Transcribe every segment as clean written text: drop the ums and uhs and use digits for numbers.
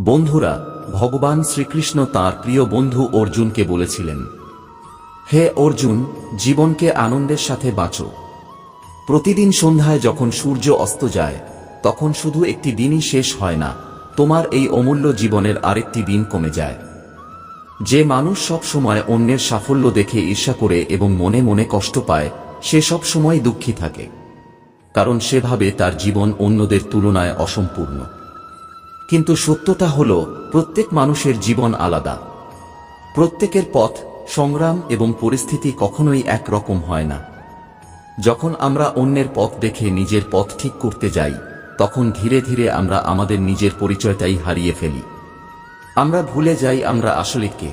বন্ধুরা, ভগবান শ্রীকৃষ্ণ তাঁর প্রিয় বন্ধু অর্জুনকে বলেছিলেন, হে অর্জুন, জীবনকে আনন্দের সাথে বাঁচো। প্রতিদিন সন্ধ্যায় যখন সূর্য অস্ত যায় তখন শুধু একটি দিনই শেষ হয় না, তোমার এই অমূল্য জীবনের আরেকটি দিন কমে যায়। যে মানুষ সব সময় অন্যের সাফল্য দেখে ঈর্ষা করে এবং মনে মনে কষ্ট পায়, সে সব সময় দুঃখী থাকে, কারণ সে ভাবে তার জীবন অন্যদের তুলনায় অসম্পূর্ণ। কিন্তু সত্যটা হলো, প্রত্যেক মানুষের জীবন আলাদা। প্রত্যেকের পথ, সংগ্রাম এবং পরিস্থিতি কখনোই একরকম হয় না। যখন আমরা অন্যের পথ দেখে নিজের পথ ঠিক করতে যাই, তখন ধীরে ধীরে আমরা আমাদের নিজের পরিচয়টাই হারিয়ে ফেলি। আমরা ভুলে যাই আমরা আসলে কে।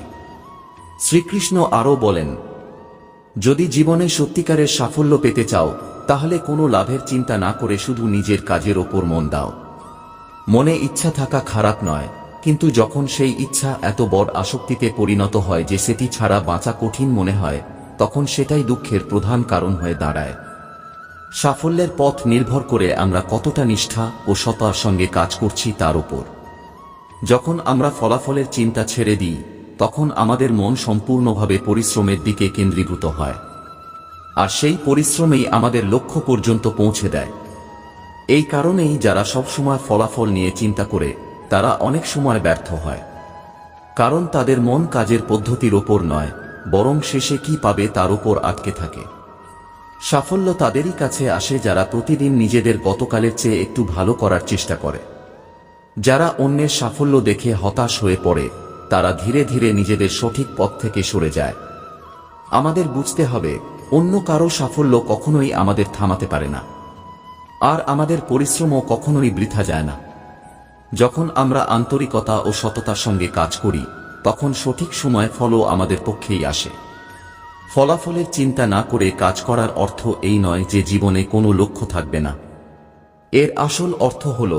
শ্রীকৃষ্ণ আরও বলেন, যদি জীবনে সত্যিকারের সাফল্য পেতে চাও, তাহলে কোনো লাভের চিন্তা না করে শুধু নিজের কাজের ওপর মন দাও। মনে ইচ্ছা থাকা খারাপ নয়, কিন্তু যখন সেই ইচ্ছা এত বড় আসক্তিতে পরিণত হয় যে সেটি ছাড়া বাঁচা কঠিন মনে হয়, তখন সেটাই দুঃখের প্রধান কারণ হয়ে দাঁড়ায়। সাফল্যের পথ নির্ভর করে আমরা কতটা নিষ্ঠা ও সততার সঙ্গে কাজ করছি তার উপর। যখন আমরা ফলাফলের চিন্তা ছেড়ে দিই, তখন আমাদের মন সম্পূর্ণভাবে পরিশ্রমের দিকে কেন্দ্রীভূত হয়, আর সেই পরিশ্রমেই আমাদের লক্ষ্য পর্যন্ত পৌঁছে দেয়। এই কারণেই যারা সবসময় ফলাফল নিয়ে চিন্তা করে, তারা অনেক সময় ব্যর্থ হয়, কারণ তাদের মন কাজের পদ্ধতির ওপর নয়, বরং শেষে কি পাবে তার উপর আটকে থাকে। সাফল্য তাদেরই কাছে আসে যারা প্রতিদিন নিজেদের গতকালের চেয়ে একটু ভালো করার চেষ্টা করে। যারা অন্যের সাফল্য দেখে হতাশ হয়ে পড়ে, তারা ধীরে ধীরে নিজেদের সঠিক পথ থেকে সরে যায়। আমাদের বুঝতে হবে, অন্য কারো সাফল্য কখনোই আমাদের থামাতে পারে না, আর আমাদের পরিশ্রমও কখনোই বৃথা যায় না। যখন আমরা আন্তরিকতা ও সততার সঙ্গে কাজ করি, তখন সঠিক সময় ফলও আমাদের পক্ষেই আসে। ফলাফলের চিন্তা না করে কাজ করার অর্থ এই নয় যে জীবনে কোনো লক্ষ্য থাকবে না। এর আসল অর্থ হল,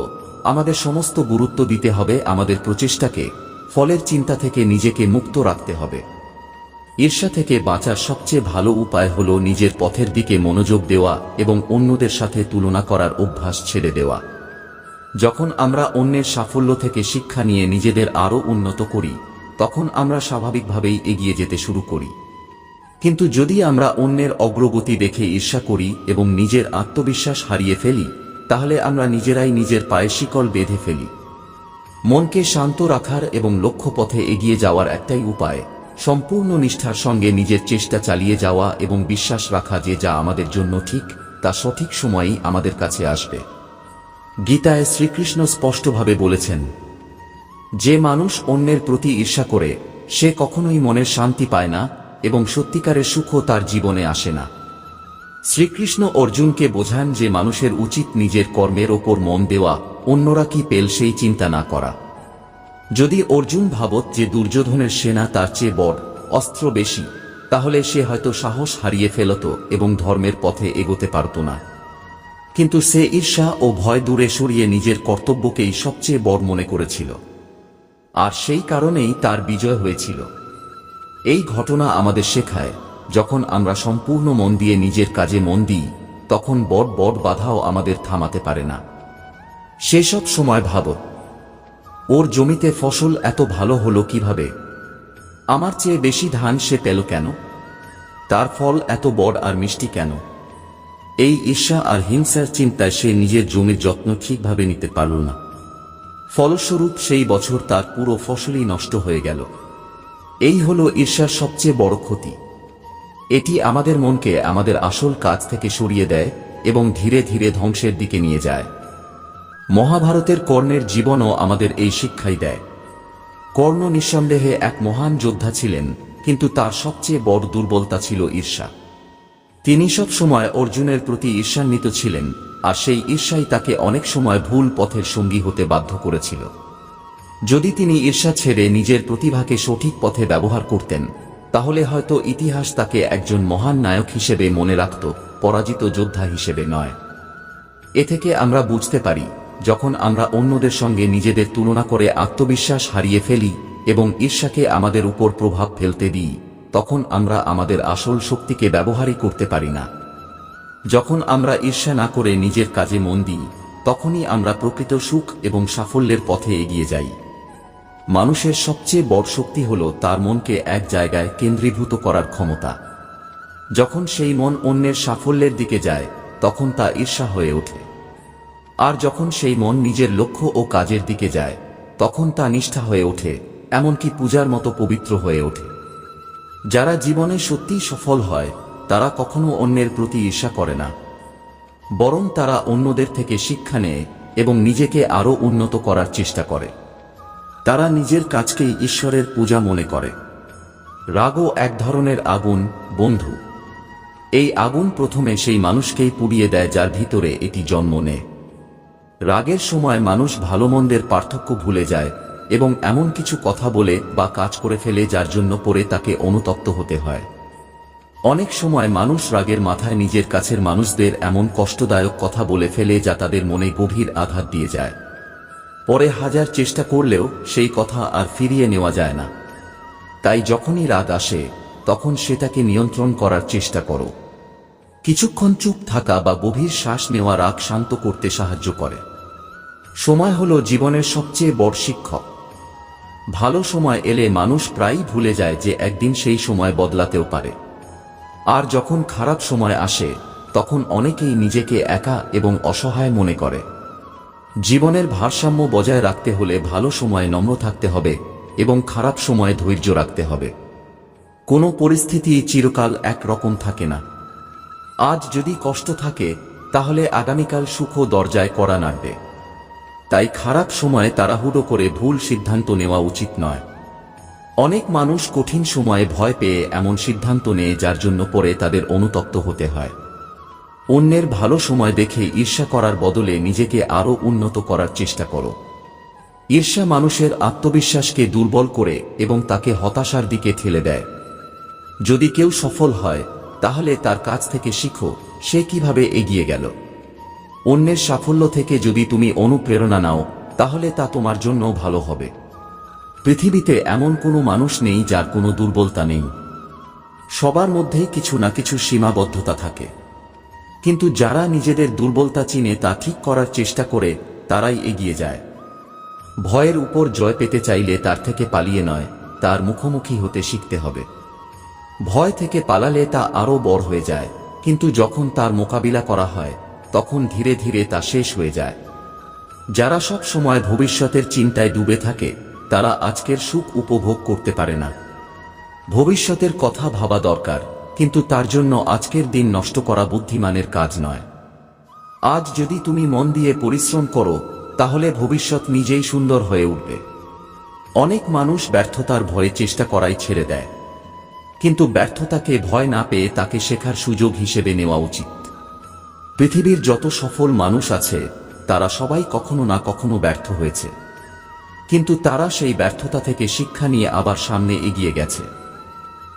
আমাদের সমস্ত গুরুত্ব দিতে হবে আমাদের প্রচেষ্টাকে, ফলের চিন্তা থেকে নিজেকে মুক্ত রাখতে হবে। ঈর্ষা থেকে বাঁচার সবচেয়ে ভালো উপায় হল নিজের পথের দিকে মনোযোগ দেওয়া এবং অন্যদের সাথে তুলনা করার অভ্যাস ছেড়ে দেওয়া। যখন আমরা অন্যের সাফল্য থেকে শিক্ষা নিয়ে নিজেদের আরও উন্নত করি, তখন আমরা স্বাভাবিকভাবেই এগিয়ে যেতে শুরু করি। কিন্তু যদি আমরা অন্যের অগ্রগতি দেখে ঈর্ষা করি এবং নিজের আত্মবিশ্বাস হারিয়ে ফেলি, তাহলে আমরা নিজেরাই নিজের পায়ে শিকল বেঁধে ফেলি। মনকে শান্ত রাখার এবং লক্ষ্যপথে এগিয়ে যাওয়ার একটাই উপায়, সম্পূর্ণ নিষ্ঠার সঙ্গে নিজের চেষ্টা চালিয়ে যাওয়া এবং বিশ্বাস রাখা যে যা আমাদের জন্য ঠিক, তা সঠিক সময়েই আমাদের কাছে আসবে। গীতায় শ্রীকৃষ্ণ স্পষ্টভাবে বলেছেন, যে মানুষ অন্যের প্রতি ঈর্ষা করে, সে কখনোই মনের শান্তি পায় না এবং সত্যিকারের সুখও তার জীবনে আসে না। শ্রীকৃষ্ণ অর্জুনকে বোঝান যে মানুষের উচিত নিজের কর্মের ওপর মন দেওয়া, অন্যরা কি পেল সেই চিন্তা না করা। যদি অর্জুন ভাবত যে দুর্যোধনের সেনা তার চেয়ে বড়, অস্ত্র বেশি, তাহলে সে হয়তো সাহস হারিয়ে ফেলত এবং ধর্মের পথে এগোতে পারত না। কিন্তু সে ঈর্ষা ও ভয় দূরে সরিয়ে নিজের কর্তব্যকেই সবচেয়ে বড় মনে করেছিল, আর সেই কারণেই তার বিজয় হয়েছিল। এই ঘটনা আমাদের শেখায়, যখন আমরা সম্পূর্ণ মন দিয়ে নিজের কাজে মন দিই, তখন বড় বড় বাধাও আমাদের থামাতে পারে না। সেসব সময় ভাবো, ওর জমিতে ফসল এত ভালো হলো কিভাবে? আমার চেয়ে বেশি ধান সে পেল কেন? তার ফল এত বড় আর মিষ্টি কেন? এই ঈর্ষা আর হিংসার চিন্তায় সে নিজের জমির যত্ন ঠিকভাবে নিতে পারল না। ফলস্বরূপ সেই বছর তার পুরো ফসলই নষ্ট হয়ে গেল। এই হলো ঈর্ষার সবচেয়ে বড় ক্ষতি। এটি আমাদের মনকে আমাদের আসল কাজ থেকে সরিয়ে দেয় এবং ধীরে ধীরে ধ্বংসের দিকে নিয়ে যায়। মহাভারতের কর্ণের জীবনও আমাদের এই শিক্ষাই দেয়। কর্ণ নিঃসন্দেহে এক মহান যোদ্ধা ছিলেন, কিন্তু তার সবচেয়ে বড় দুর্বলতা ছিল ঈর্ষা। তিনি সব সময় অর্জুনের প্রতি ঈর্ষান্বিত ছিলেন, আর সেই ঈর্ষাই তাকে অনেক সময় ভুল পথের সঙ্গী হতে বাধ্য করেছিল। যদি তিনি ঈর্ষা ছেড়ে নিজের প্রতিভাকে সঠিক পথে ব্যবহার করতেন, তাহলে হয়তো ইতিহাস তাকে একজন মহান নায়ক হিসেবে মনে রাখত, পরাজিত যোদ্ধা হিসেবে নয়। এ থেকে আমরা বুঝতে পারি, যখন আমরা অন্যদের সঙ্গে নিজেদের তুলনা করে আত্মবিশ্বাস হারিয়ে ফেলি এবং ঈর্ষাকে আমাদের উপর প্রভাব ফেলতে দিই, তখন আমরা আমাদের আসল শক্তিকে ব্যবহারই করতে পারি না। যখন আমরা ঈর্ষা না করে নিজের কাজে মন দিই, তখনই আমরা প্রকৃত সুখ এবং সাফল্যের পথে এগিয়ে যাই। মানুষের সবচেয়ে বড় শক্তি হল তার মনকে এক জায়গায় কেন্দ্রীভূত করার ক্ষমতা। যখন সেই মন অন্যের সাফল্যের দিকে যায় তখন তা ঈর্ষা হয়ে ওঠে, আর যখন সেই মন নিজের লক্ষ্য ও কাজের দিকে যায় তখন তা নিষ্ঠা হয়ে ওঠে, এমনকি পূজার মতো পবিত্র হয়ে ওঠে। যারা জীবনে সত্যিই সফল হয় তারা কখনো অন্যের প্রতি ঈর্ষা করে না, বরং তারা অন্যদের থেকে শিক্ষা নেয় এবং নিজেকে আরও উন্নত করার চেষ্টা করে। তারা নিজের কাজকেই ঈশ্বরের পূজা মনে করে। রাগও এক ধরনের আগুন, বন্ধু। এই আগুন প্রথমে সেই মানুষকেই পুড়িয়ে দেয় যার ভিতরে এটি জন্ম নেয়। রাগের সময় মানুষ ভালো মন্দের পার্থক্য ভুলে যায় এবং এমন কিছু কথা বলে বা কাজ করে ফেলে যার জন্য পরে তাকে অনুতপ্ত হতে হয়। অনেক সময় মানুষ রাগের মাথায় নিজের কাছের মানুষদের এমন কষ্টদায়ক কথা বলে ফেলে যা তাদের মনে গভীর আঘাত দিয়ে যায়। পরে হাজার চেষ্টা করলেও সেই কথা আর ফিরিয়ে নেওয়া যায় না। তাই যখনই রাগ আসে তখন সেটাকে নিয়ন্ত্রণ করার চেষ্টা করো। কিছুক্ষণ চুপ থাকা বা গভীর শ্বাস নেওয়া রাগ শান্ত করতে সাহায্য করে। সময় হলো জীবনের সবচেয়ে বড় শিক্ষক। ভালো সময় এলে মানুষ প্রায়ই ভুলে যায় যে একদিন সেই সময় বদলাতেও পারে। আর যখন খারাপ সময় আসে তখন অনেকেই নিজেকে একা এবং অসহায় মনে করে। জীবনের ভারসাম্য বজায় রাখতে হলে ভালো সময়ে নম্র থাকতে হবে এবং খারাপ সময়ে ধৈর্য রাখতে হবে। কোনো পরিস্থিতি চিরকাল একরকম থাকে না। আজ যদি কষ্ট থাকে তাহলে আগামীকাল সুখও দরজায় কড়া নাড়বে। তাই খারাপ সময়ে তাড়াহুড়ো করে ভুল সিদ্ধান্ত নেওয়া উচিত নয়। অনেক মানুষ কঠিন সময়ে ভয় পেয়ে এমন সিদ্ধান্ত নেয় যার জন্য পরে তাদের অনুতপ্ত হতে হয়। অন্যের ভালো সময় দেখে ঈর্ষা করার বদলে নিজেকে আরও উন্নত করার চেষ্টা করো। ঈর্ষা মানুষের আত্মবিশ্বাসকে দুর্বল করে এবং তাকে হতাশার দিকে ঠেলে দেয়। যদি কেউ সফল হয় তাহলে তার কাছ থেকে শিখো সে কিভাবে এগিয়ে গেল। অন্যের সাফল্য থেকে যদি তুমি অনুপ্রেরণা নাও তাহলে তা তোমার জন্য ভালো হবে। পৃথিবীতে এমন কোনো মানুষ নেই যার কোনো দুর্বলতা নেই। সবার মধ্যেই কিছু না কিছু সীমাবদ্ধতা থাকে, কিন্তু যারা নিজেদের দুর্বলতা চিনে তা ঠিক করার চেষ্টা করে তারাই এগিয়ে যায়। ভয়ের উপর জয় পেতে চাইলে তার থেকে পালিয়ে নয়, তার মুখোমুখি হতে শিখতে হবে। ভয় থেকে পালালে তা আরও বড় হয়ে যায়, কিন্তু যখন তার মোকাবিলা করা হয় তখন ধীরে ধীরে তা শেষ হয়ে যায়। যারা সব সময় ভবিষ্যতের চিন্তায় ডুবে থাকে তারা আজকের সুখ উপভোগ করতে পারে না। ভবিষ্যতের কথা ভাবা দরকার, কিন্তু তার জন্য আজকের দিন নষ্ট করা বুদ্ধিমানের কাজ নয়। আজ যদি তুমি মন দিয়ে পরিশ্রম করো তাহলে ভবিষ্যৎ নিজেই সুন্দর হয়ে উঠবে। অনেক মানুষ ব্যর্থতার ভয়ে চেষ্টা করাই ছেড়ে দেয়, কিন্তু ব্যর্থতাকে ভয় না পেয়ে তাকে শেখার সুযোগ হিসেবে নেওয়া উচিত। পৃথিবীর যত সফল মানুষ আছে তারা সবাই কখনো না কখনো ব্যর্থ হয়েছে, কিন্তু তারা সেই ব্যর্থতা থেকে শিক্ষা নিয়ে আবার সামনে এগিয়ে গেছে।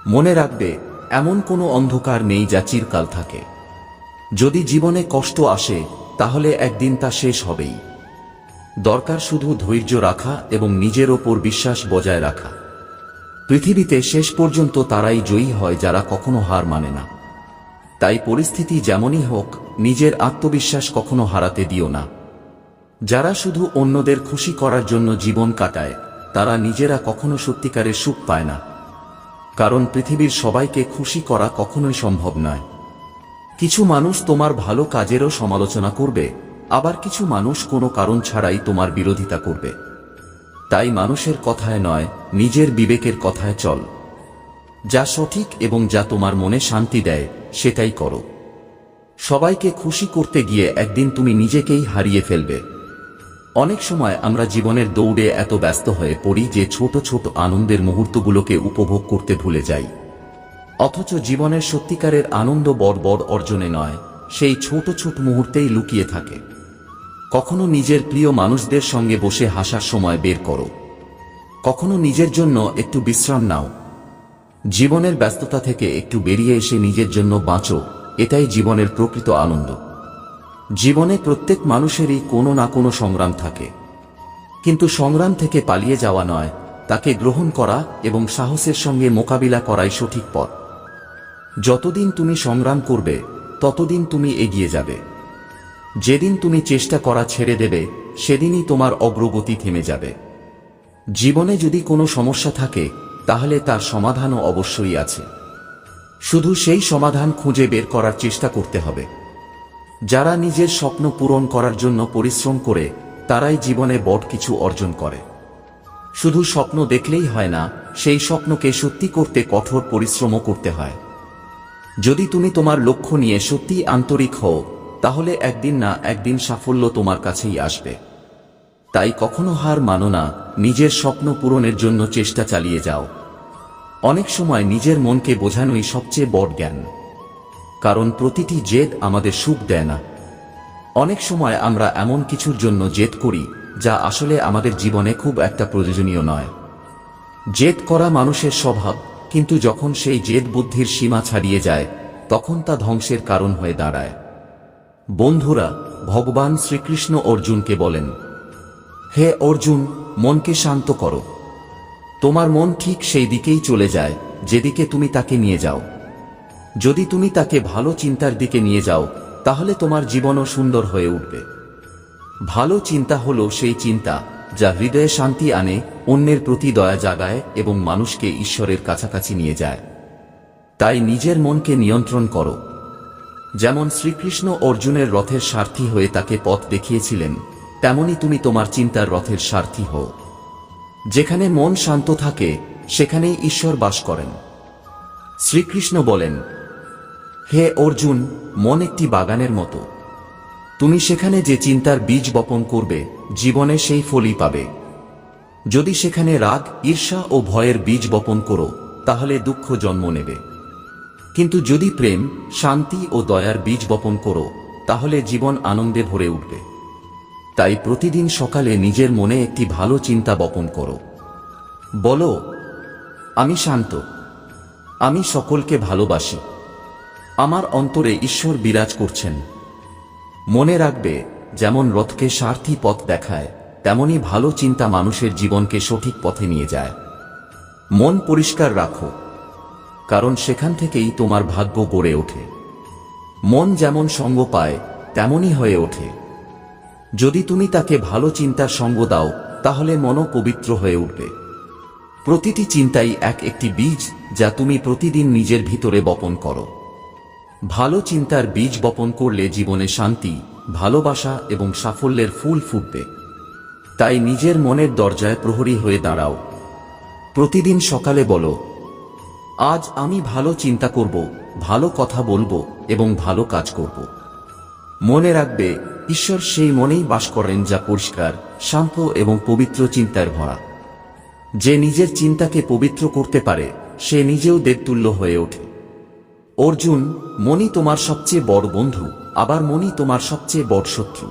মনে রাখবে, এমন কোনো অন্ধকার নেই যা চিরকাল থাকে। যদি জীবনে কষ্ট আসে তাহলে একদিন তা শেষ হবেই। দরকার শুধু ধৈর্য রাখা এবং নিজের ওপর বিশ্বাস বজায় রাখা। পৃথিবীতে শেষ পর্যন্ত তারাই জয়ী হয় যারা কখনো হার মানে না। তাই পরিস্থিতি যেমনই হোক নিজের আত্মবিশ্বাস কখনো হারাতে দিও না। যারা শুধু অন্যদের খুশি করার জন্য জীবন কাটায় তারা নিজেরা কখনো সত্যিকারের সুখ পায় না, কারণ পৃথিবীর সবাইকে খুশি করা কখনোই সম্ভব নয়। কিছু মানুষ তোমার ভালো কাজেরও সমালোচনা করবে, আবার কিছু মানুষ কোনো কারণ ছাড়াই তোমার বিরোধিতা করবে। তাই মানুষের কথায় নয়, নিজের বিবেকের কথায় চল। যা সঠিক এবং যা তোমার মনে শান্তি দেয় সেটাই করো। সবাইকে খুশি করতে গিয়ে একদিন তুমি নিজেকেই হারিয়ে ফেলবে। অনেক সময় আমরা জীবনের দৌড়ে এত ব্যস্ত হয়ে পড়ি যে ছোট ছোট আনন্দের মুহূর্তগুলোকে উপভোগ করতে ভুলে যাই। অথচ জীবনের সত্যিকারের আনন্দ বড় বড় অর্জনে নয়, সেই ছোট ছোট মুহূর্তেই লুকিয়ে থাকে। কখনো নিজের প্রিয় মানুষদের সঙ্গে বসে হাসার সময় বের করো, কখনো নিজের জন্য একটু বিশ্রাম নাও। জীবনের ব্যস্ততা থেকে একটু বেরিয়ে এসে নিজের জন্য বাঁচো, এটাই জীবনের প্রকৃত আনন্দ। জীবনে প্রত্যেক মানুষেরই কোনো না কোনো সংগ্রাম থাকে, কিন্তু সংগ্রাম থেকে পালিয়ে যাওয়া নয়, তাকে গ্রহণ করা এবং সাহসের সঙ্গে মোকাবিলা করাই সঠিক পথ। যতদিন তুমি সংগ্রাম করবে ততদিন তুমি এগিয়ে যাবে। যেদিন তুমি চেষ্টা করা ছেড়ে দেবে সেদিনই তোমার অগ্রগতি থেমে যাবে। জীবনে যদি কোনো সমস্যা থাকে তাহলে তার সমাধানও অবশ্যই আছে, শুধু সেই সমাধান খুঁজে বের করার চেষ্টা করতে হবে। যারা নিজের স্বপ্ন পূরণ করার জন্য পরিশ্রম করে তারাই জীবনে বড় কিছু অর্জন করে। শুধু স্বপ্ন দেখলেই হয় না, সেই স্বপ্নকে সত্যি করতে কঠোর পরিশ্রমও করতে হয়। যদি তুমি তোমার লক্ষ্য নিয়ে সত্যিই আন্তরিক হও তাহলে একদিন না একদিন সাফল্য তোমার কাছেই আসবে। তাই কখনো হার মানো না, নিজের স্বপ্ন পূরণের জন্য চেষ্টা চালিয়ে যাও। অনেক সময় নিজের মনকে বোঝানোই সবচেয়ে বড় জ্ঞান, কারণ প্রতিটি জেদ আমাদের সুখ দেয় না। অনেক সময় আমরা এমন কিছুর জন্য জেদ করি যা আসলে আমাদের জীবনে খুব একটা প্রয়োজনীয় নয়। জেদ করা মানুষের স্বভাব, কিন্তু যখন সেই জেদ বুদ্ধির সীমা ছাড়িয়ে যায় তখন তা ধ্বংসের কারণ হয়ে দাঁড়ায়। বন্ধুরা, ভগবান শ্রীকৃষ্ণ অর্জুনকে বলেন, হে অর্জুন, মনকে শান্ত করো। তোমার মন ঠিক সেই দিকেই চলে যায় যেদিকে তুমি তাকে নিয়ে যাও। যদি তুমি তাকে ভালো চিন্তার দিকে নিয়ে যাও তাহলে তোমার জীবনও সুন্দর হয়ে উঠবে। ভালো চিন্তা হলো সেই চিন্তা যা হৃদয়ে শান্তি আনে, অন্যের প্রতি দয়া জাগায় এবং মানুষকে ঈশ্বরের কাছাকাছি নিয়ে যায়। তাই নিজের মনকে নিয়ন্ত্রণ করো। যেমন শ্রীকৃষ্ণ অর্জুনের রথের সারথি হয়ে তাকে পথ দেখিয়েছিলেন, তেমনি তুমি তোমার চিন্তার রথের সারথি হও। যেখানে মন শান্ত থাকে সেখানেই ঈশ্বর বাস করেন। শ্রীকৃষ্ণ বলেন, হে অর্জুন, মন একটি বাগানের মতো। তুমি সেখানে যে চিন্তার বীজ বপন করবে জীবনে সেই ফলই পাবে। যদি সেখানে রাগ, ঈর্ষা ও ভয়ের বীজ বপন করো তাহলে দুঃখ জন্ম নেবে। কিন্তু যদি প্রেম, শান্তি ও দয়ার বীজ বপন করো তাহলে জীবন আনন্দে ভরে উঠবে। তাই প্রতিদিন সকালে নিজের মনে একটি ভালো চিন্তা বপন করো। বলো, আমি শান্ত, আমি সকলকে ভালোবাসি, আমার অন্তরে ঈশ্বর বিরাজ করছেন। মনে রাখবে, যেমন রথকে সারথি পথ দেখায় তেমনি ভালো চিন্তা মানুষের জীবনকে সঠিক পথে নিয়ে যায়। মন পরিষ্কার রাখো, কারণ সেখান থেকেই তোমার ভাগ্য গড়ে ওঠে। মন যেমন সঙ্গ পায় তেমনই হয়ে ওঠে। যদি তুমি তাকে ভালো চিন্তার সঙ্গ দাও তাহলে মনও পবিত্র হয়ে উঠবে। প্রতিটি চিন্তাই একটি বীজ যা তুমি প্রতিদিন নিজের ভিতরে বপন করো। ভালো চিন্তার বীজ বপন করলে জীবনে শান্তি, ভালোবাসা এবং সাফল্যের ফুল ফুটবে। তাই নিজের মনের দরজায় প্রহরী হয়ে দাঁড়াও। প্রতিদিন সকালে বলো, আজ আমি ভালো চিন্তা করব, ভালো কথা বলবো এবং ভালো কাজ করব। মনে রাখবে, ঈশ্বর সেই মনেই বাস করেন যা পরিষ্কার, শান্ত এবং পবিত্র চিন্তায় ভরা। যে নিজের চিন্তাকে পবিত্র করতে পারে সে নিজেও দেবতুল্য হয়ে ওঠে। অর্জুন, মনই তোমার সবচেয়ে বড় বন্ধু, আবার মনই তোমার সবচেয়ে বড় শত্রু।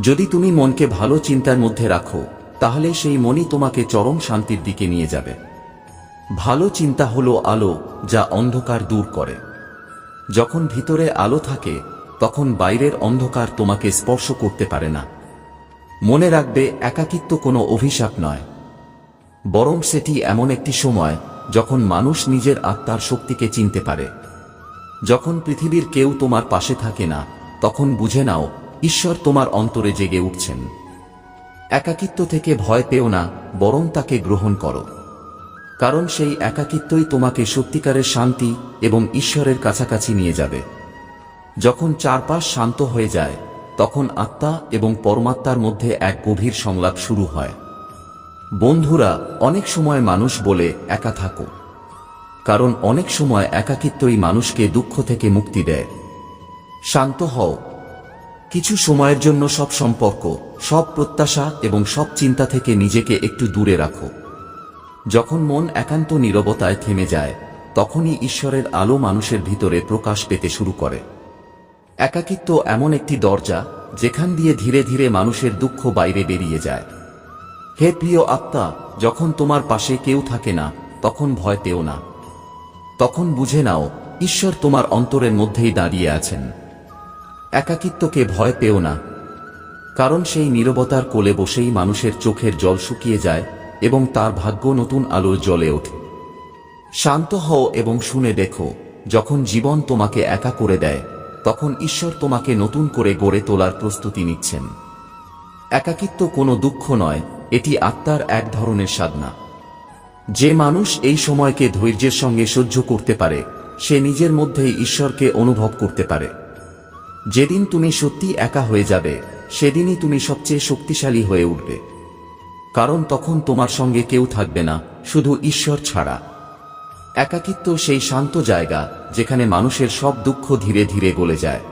যদি তুমি মনকে ভালো চিন্তার মধ্যে রাখো তাহলে সেই মনই তোমাকে চরম শান্তির দিকে নিয়ে যাবে। ভালো চিন্তা হলো আলো যা অন্ধকার দূর করে। যখন ভিতরে আলো থাকে তখন বাইরের অন্ধকার তোমাকে স্পর্শ করতে পারে না। মনে রাখবে, একাকিত্ব কোনো অভিশাপ নয়, বরং সেটি এমন একটি সময় যখন মানুষ নিজের আত্মার শক্তিকে চিনতে পারে। যখন পৃথিবীর কেউ তোমার পাশে থাকে না তখন বুঝে নাও ঈশ্বর তোমার অন্তরে জেগে উঠছেন। একাকিত্ব থেকে ভয় পেও না, বরং তাকে গ্রহণ করো, কারণ সেই একাকিত্বই তোমাকে সত্যিকারের শান্তি এবং ঈশ্বরের কাছাকাছি নিয়ে যাবে। যখন চারপাশ শান্ত হয়ে যায় তখন আত্মা এবং পরমাত্মার মধ্যে এক গভীর সংলাপ শুরু হয়। বন্ধুরা, অনেক সময় মানুষ বলে একা থাকো, কারণ অনেক সময় একাকিত্বই মানুষকে দুঃখ থেকে মুক্তি দেয়। শান্ত হও। কিছু সময়ের জন্য সব সম্পর্ক, সব প্রত্যাশা এবং সব চিন্তা থেকে নিজেকে একটু দূরে রাখো। যখন মন একান্ত নীরবতায় থেমে যায় তখনই ঈশ্বরের আলো মানুষের ভিতরে প্রকাশ পেতে শুরু করে। একাকিত্ব এমন একটি দরজা যেখান দিয়ে ধীরে ধীরে মানুষের দুঃখ বাইরে বেরিয়ে যায়। হে প্রিয় আত্মা, যখন তোমার পাশে কেউ থাকে না তখন ভয় পেও না। তখন বুঝে নাও ঈশ্বর তোমার অন্তরের মধ্যেই দাঁড়িয়ে আছেন। একাকিত্বকে ভয় পেও না, কারণ সেই নীরবতার কোলে বসেই মানুষের চোখের জল শুকিয়ে যায় এবং তার ভাগ্য নতুন আলোয় জ্বলে ওঠে। শান্ত হও এবং শুনে দেখো, যখন জীবন তোমাকে একা করে দেয় তখন ঈশ্বর তোমাকে নতুন করে গড়ে তোলার প্রস্তুতি নিচ্ছেন। একাকিত্ব কোনো দুঃখ নয়, এটি আত্মার এক ধরনের সাধনা। যে মানুষ এই সময়কে ধৈর্যের সঙ্গে সহ্য করতে পারে সে নিজের মধ্যেই ঈশ্বরকে অনুভব করতে পারে। যেদিন তুমি সত্যি একা হয়ে যাবে সেদিনই তুমি সবচেয়ে শক্তিশালী হয়ে উঠবে, কারণ তখন তোমার সঙ্গে কেউ থাকবে না, শুধু ঈশ্বর ছাড়া। একাকিত্ব সেই শান্ত জায়গা যেখানে মানুষের সব দুঃখ ধীরে ধীরে গলে যায়।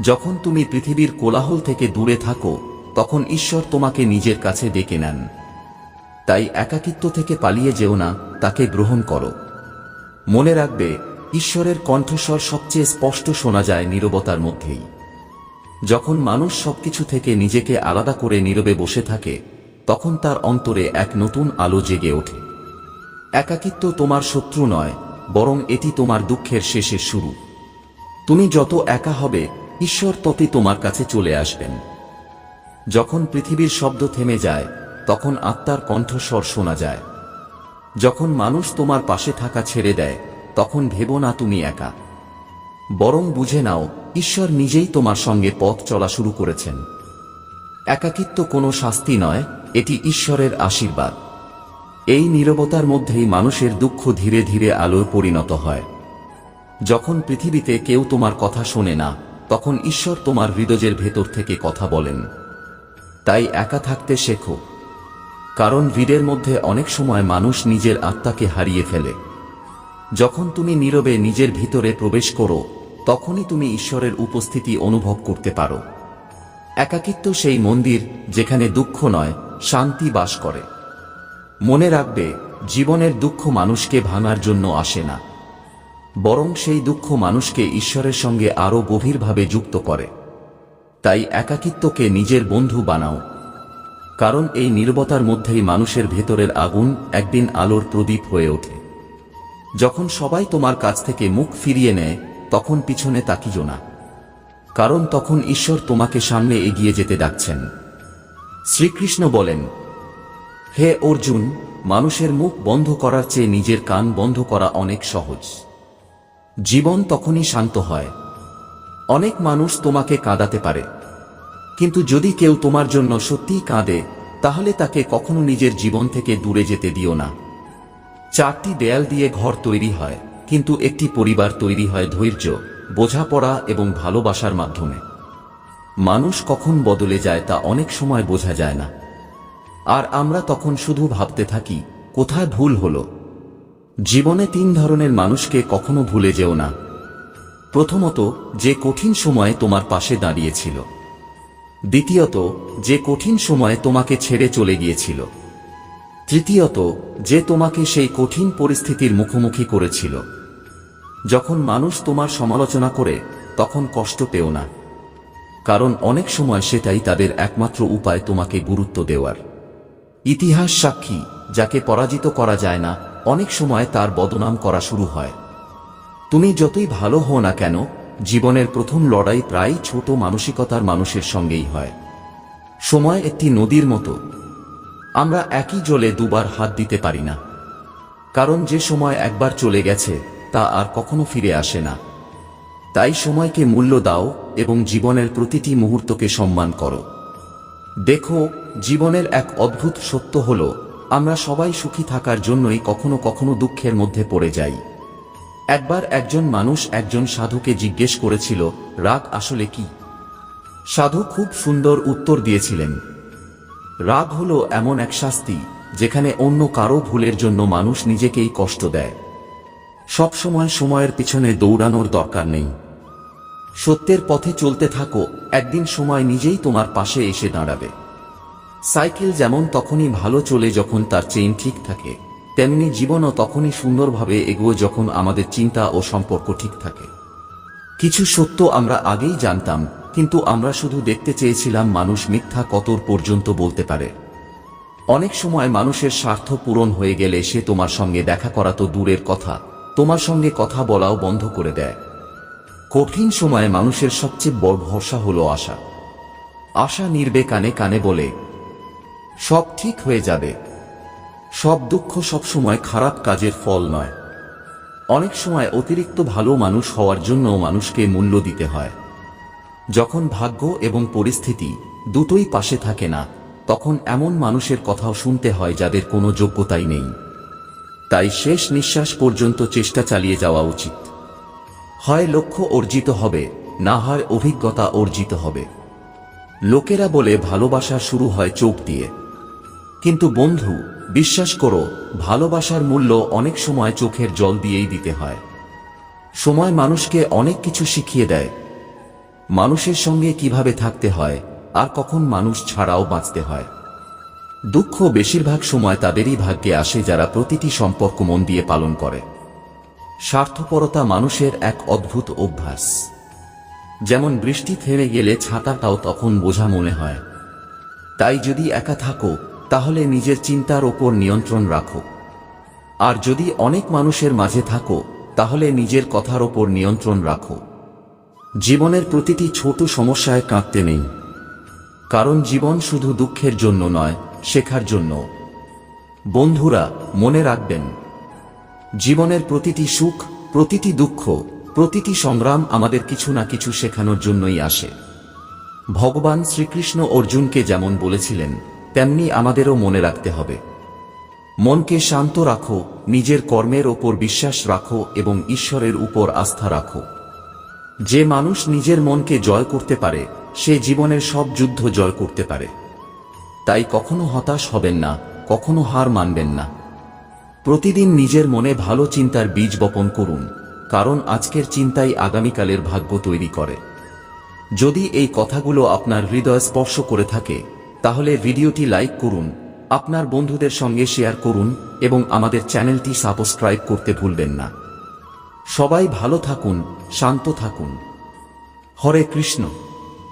যখন তুমি পৃথিবীর কোলাহল থেকে দূরে থাকো তখন ঈশ্বর তোমাকে নিজের কাছে ডেকে নেন। তাই একাকিত্ব থেকে পালিয়ে যেও না, তাকে গ্রহণ করো। মনে রাখবে, ঈশ্বরের কণ্ঠস্বর সবচেয়ে স্পষ্ট শোনা যায় নীরবতার মধ্যেই। যখন মানুষ সবকিছু থেকে নিজেকে আলাদা করে নীরবে বসে থাকে তখন তার অন্তরে এক নতুন আলো জেগে ওঠে। একাকিত্ব তোমার শত্রু নয়, বরং এটি তোমার দুঃখের শেষের শুরু। তুমি যত একা হবে ঈশ্বর ততই তোমার কাছে চলে আসবেন। যখন পৃথিবীর শব্দ থেমে যায় তখন আত্মার কণ্ঠস্বর শোনা যায়। যখন মানুষ তোমার পাশে থাকা ছেড়ে দেয় তখন ভেবো না তুমি একা, বরং বুঝে নাও ঈশ্বর নিজেই তোমার সঙ্গে পথ চলা শুরু করেছেন। একাকিত্ব কোনো শাস্তি নয়, এটি ঈশ্বরের আশীর্বাদ। এই নীরবতার মধ্যেই মানুষের দুঃখ ধীরে ধীরে আলোয় পরিণত হয়। যখন পৃথিবীতে কেউ তোমার কথা শোনে না তখন ঈশ্বর তোমার হৃদয়ের ভেতর থেকে কথা বলেন। তাই একা থাকতে শেখো, কারণ হৃদয়ের মধ্যে অনেক সময় মানুষ নিজের আত্মাকে হারিয়ে ফেলে। যখন তুমি নীরবে নিজের ভিতরে প্রবেশ করো তখনই তুমি ঈশ্বরের উপস্থিতি অনুভব করতে পারো। একাকিত্ব সেই মন্দির যেখানে দুঃখ নয়, শান্তি বাস করে। মনে রাখবে, জীবনের দুঃখ মানুষকে ভাঙার জন্য আসে না, বরং সেই দুঃখ মানুষকে ঈশ্বরের সঙ্গে আরো গভীরভাবে যুক্ত করে। তাই একাকিত্বকে নিজের বন্ধু বানাও, কারণ এই নীরবতার মধ্যেই মানুষের ভেতরের আগুন একদিন আলোর প্রদীপ হয়ে ওঠে। যখন সবাই তোমার কাছ থেকে মুখ ফিরিয়ে নেয় তখন পিছনে তাকিও না, কারণ তখন ঈশ্বর তোমাকে সামনে এগিয়ে যেতে ডাকছেন। শ্রীকৃষ্ণ বলেন, হে অর্জুন, মানুষের মুখ বন্ধ করার চেয়ে নিজের কান বন্ধ করা অনেক সহজ। জীবন তখনই শান্ত হয়। অনেক মানুষ তোমাকে কাঁদাতে পারে, কিন্তু যদি কেউ তোমার জন্য সত্যিই কাঁদে তাহলে তাকে কখনো নিজের জীবন থেকে দূরে যেতে দিও না। 4টি দেয়াল দিয়ে ঘর তৈরি হয়, কিন্তু একটি পরিবার তৈরি হয় ধৈর্য, বোঝাপড়া এবং ভালোবাসার মাধ্যমে। মানুষ কখন বদলে যায় তা অনেক সময় বোঝা যায় না, আর আমরা তখন শুধু ভাবতে থাকি কোথায় ভুল হলো। জীবনে 3 ধরনের মানুষকে কখনো ভুলে যেও না। প্রথমত, যে কঠিন সময়ে তোমার পাশে দাঁড়িয়েছিল। দ্বিতীয়ত, যে কঠিন সময়ে তোমাকে ছেড়ে চলে গিয়েছিল। তৃতীয়ত, যে তোমাকে সেই কঠিন পরিস্থিতির মুখোমুখি করেছিল। যখন মানুষ তোমার সমালোচনা করে তখন কষ্ট পেও না, কারণ অনেক সময় সেটাই তাদের একমাত্র উপায় তোমাকে গুরুত্ব দেওয়ার। ইতিহাস সাক্ষী, যাকে পরাজিত করা যায় না অনেক সময় তার বদনাম করা শুরু হয়। তুমি যতই ভালো হও না কেন, জীবনের প্রথম লড়াই প্রায় ছোট মানসিকতার মানুষের সঙ্গেই হয়। সময় একটি নদীর মতো, আমরা একই জলে দুবার হাত দিতে পারি না, কারণ যে সময় একবার চলে গেছে তা আর কখনো ফিরে আসে না। তাই সময়কে মূল্য দাও এবং জীবনের প্রতিটি মুহূর্তকে সম্মান করো। দেখো, জীবনের এক অদ্ভুত সত্য হলো, আমরা সবাই সুখী থাকার জন্যই কখনো কখনো দুঃখের মধ্যে পড়ে যাই। একবার একজন মানুষ একজন সাধুকে জিজ্ঞেস করেছিল, রাগ আসলে কি? সাধু খুব সুন্দর উত্তর দিয়েছিলেন, রাগ হলো এমন এক শাস্তি যেখানে অন্য কারো ভুলের জন্য মানুষ নিজেকেই কষ্ট দেয়। সব সময় সময়ের পিছনে দৌড়ানোর দরকার নেই। সত্যের পথে চলতে থাকো, একদিন সময় নিজেই তোমার পাশে এসে দাঁড়াবে। সাইকেল যেমন তখনই ভালো চলে যখন তার চেইন ঠিক থাকে, তেমনি জীবনও তখনই সুন্দরভাবে এগোয় যখন আমাদের চিন্তা ও সম্পর্ক ঠিক থাকে। কিছু সত্য আমরা আগেই জানতাম, কিন্তু আমরা শুধু দেখতে চেয়েছিলাম মানুষ মিথ্যা কত পর্যন্ত বলতে পারে। অনেক সময় মানুষের স্বার্থ পূরণ হয়ে গেলে সে তোমার সঙ্গে দেখা করা তো দূরের কথা, তোমার সঙ্গে কথা বলাও বন্ধ করে দেয়। কঠিন সময়ে মানুষের সবচেয়ে বড় ভরসা হলো আশা। আশা নির্বে কানে কানে বলে, সব ঠিক হয়ে যাবে। সব দুঃখ সবসময় খারাপ কাজের ফল নয়। অনেক সময় অতিরিক্ত ভালো মানুষ হওয়ার জন্য মানুষকে মূল্য দিতে হয়। যখন ভাগ্য এবং পরিস্থিতি দুটোই পাশে থাকে না, তখন এমন মানুষের কথাও শুনতে হয় যাদের কোনো যোগ্যতাই নেই। তাই শেষ নিঃশ্বাস পর্যন্ত চেষ্টা চালিয়ে যাওয়া উচিত। হয় লক্ষ্য অর্জিত হবে, না হয় অভিজ্ঞতা অর্জিত হবে। লোকেরা বলে ভালোবাসা শুরু হয় চোখ দিয়ে, কিন্তু বন্ধু, বিশ্বাস করো, ভালোবাসার মূল্য অনেক সময় চোখের জল দিয়েই দিতে হয়। সময় মানুষকে অনেক কিছু শিখিয়ে দেয়, মানুষের সঙ্গে কিভাবে থাকতে হয়, আর কখন মানুষ ছাড়াও বাঁচতে হয়। দুঃখ বেশিরভাগ সময় তাদেরই ভাগ্যে আসে যারা প্রতিটি সম্পর্ক মন দিয়ে পালন করে। স্বার্থপরতা মানুষের এক অদ্ভুত অভ্যাস। যেমন বৃষ্টি থেমে গেলে ছাতাটাও তখন বোঝা মনে হয়। তাই যদি একা থাকো, তাহলে নিজের চিন্তার ওপর নিয়ন্ত্রণ রাখো। আর যদি অনেক মানুষের মাঝে থাকো, তাহলে নিজের কথার ওপর নিয়ন্ত্রণ রাখো। জীবনের প্রতিটি ছোট সমস্যায় কাঁদতে নেই, কারণ জীবন শুধু দুঃখের জন্য নয়, শেখার জন্য। বন্ধুরা, মনে রাখবেন, জীবনের প্রতিটি সুখ, প্রতিটি দুঃখ, প্রতিটি সংগ্রাম আমাদের কিছু না কিছু শেখানোর জন্যই আসে। ভগবান শ্রীকৃষ্ণ অর্জুনকে যেমন বলেছিলেন, তেমনি আমাদেরও মনে রাখতে হবে। মনকে শান্ত রাখো, নিজের কর্মের ওপর বিশ্বাস রাখো এবং ঈশ্বরের উপর আস্থা রাখো। যে মানুষ নিজের মনকে জয় করতে পারে, সে জীবনের সব যুদ্ধ জয় করতে পারে। তাই কখনো হতাশ হবেন না, কখনো হার মানবেন না। প্রতিদিন নিজের মনে ভালো চিন্তার বীজ বপন করুন, কারণ আজকের চিন্তাই আগামীকালের ভাগ্য তৈরি করে। যদি এই কথাগুলো আপনার হৃদয় স্পর্শ করে থাকে, তাহলে ভিডিওটি লাইক করুন, আপনার বন্ধুদের সঙ্গে শেয়ার করুন এবং আমাদের চ্যানেলটি সাবস্ক্রাইব করতে ভুলবেন না। সবাই ভালো থাকুন, শান্ত থাকুন। হরে কৃষ্ণ।